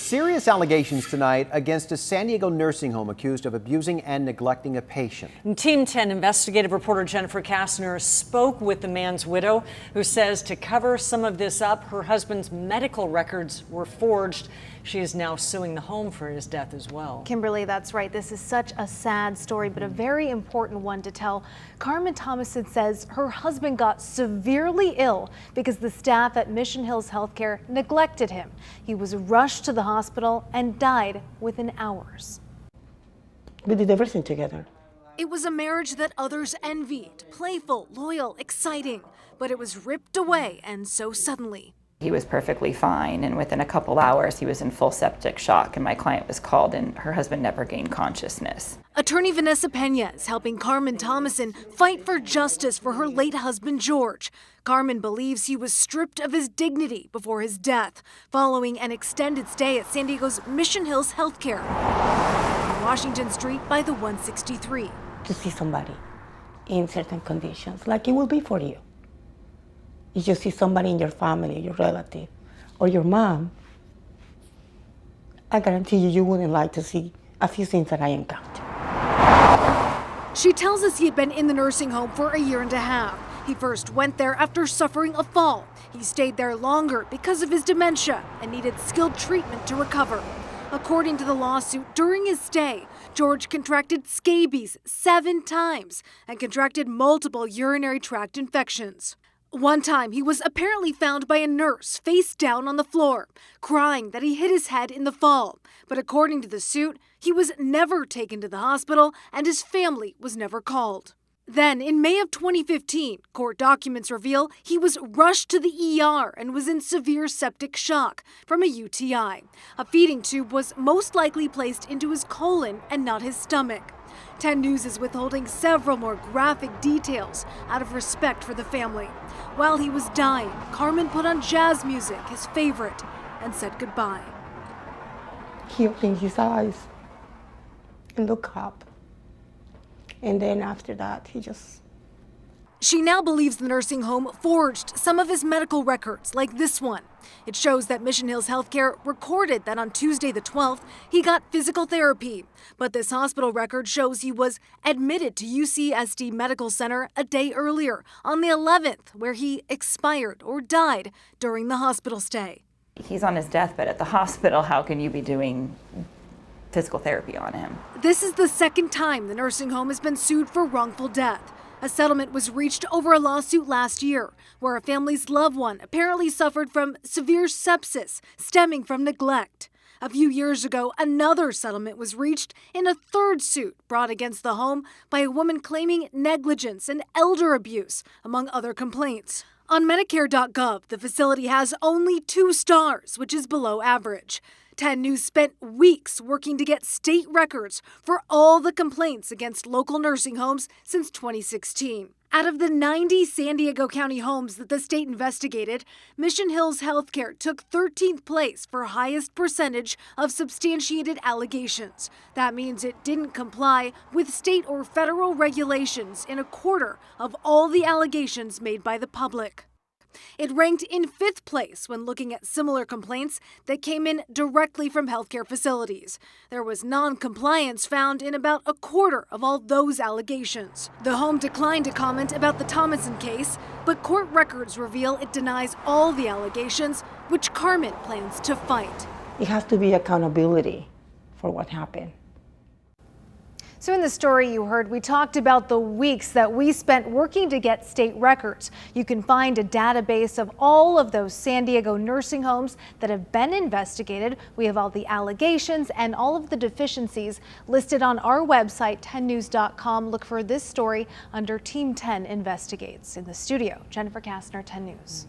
Serious allegations tonight against a San Diego nursing home accused of abusing and neglecting a patient. Team 10 investigative reporter Jennifer Kastner spoke with the man's widow, who says to cover some of this up, her husband's medical records were forged. She is now suing the home for his death as well. Kimberly, that's right. This is such a sad story, but a very important one to tell. Carmen Thomason says her husband got severely ill because the staff at Mission Hills Healthcare neglected him. He was rushed to the hospital and died within hours. We did everything together. It was a marriage that others envied, playful, loyal, exciting, but it was ripped away, and so suddenly. He was perfectly fine, and within a couple hours he was in full septic shock, and my client was called, and her husband never gained consciousness. Attorney Vanessa Pena is helping Carmen Thomason fight for justice for her late husband George. Carmen believes he was stripped of his dignity before his death, following an extended stay at San Diego's Mission Hills Healthcare on Washington Street by the 163. To see somebody in certain conditions, like it will be for you. If you see somebody in your family, your relative, or your mom, I guarantee you wouldn't like to see a few things that I encountered. She tells us he had been in the nursing home for a year and a half. He first went there after suffering a fall. He stayed there longer because of his dementia and needed skilled treatment to recover. According to the lawsuit, during his stay, George contracted scabies 7 times and contracted multiple urinary tract infections. One time, he was apparently found by a nurse face down on the floor, crying that he hit his head in the fall. But according to the suit, he was never taken to the hospital and his family was never called. Then, in May of 2015, court documents reveal he was rushed to the ER and was in severe septic shock from a UTI. A feeding tube was most likely placed into his colon and not his stomach. 10 News is withholding several more graphic details out of respect for the family. While he was dying, Carmen put on jazz music, his favorite, and said goodbye. He opened his eyes and looked up. And then after that, She now believes the nursing home forged some of his medical records, like this one. It shows that Mission Hills Healthcare recorded that on Tuesday the 12th, he got physical therapy. But this hospital record shows he was admitted to UCSD Medical Center a day earlier, on the 11th, where he expired or died during the hospital stay. He's on his deathbed at the hospital. How can you be doing physical therapy on him? This is the second time the nursing home has been sued for wrongful death. A settlement was reached over a lawsuit last year, where a family's loved one apparently suffered from severe sepsis stemming from neglect. A few years ago, another settlement was reached in a third suit brought against the home by a woman claiming negligence and elder abuse, among other complaints. On Medicare.gov, the facility has only 2 stars, which is below average. 10 News spent weeks working to get state records for all the complaints against local nursing homes since 2016. Out of the 90 San Diego County homes that the state investigated, Mission Hills Healthcare took 13th place for highest percentage of substantiated allegations. That means it didn't comply with state or federal regulations in a quarter of all the allegations made by the public. It ranked in 5th place when looking at similar complaints that came in directly from healthcare facilities. There was non-compliance found in about a quarter of all those allegations. The home declined to comment about the Thomason case, but court records reveal it denies all the allegations, which Carmen plans to fight. it has to be accountability for what happened. So in the story you heard, we talked about the weeks that we spent working to get state records. You can find a database of all of those San Diego nursing homes that have been investigated. We have all the allegations and all of the deficiencies listed on our website, 10news.com. Look for this story under Team 10 Investigates. In the studio, Jennifer Kastner, 10 News.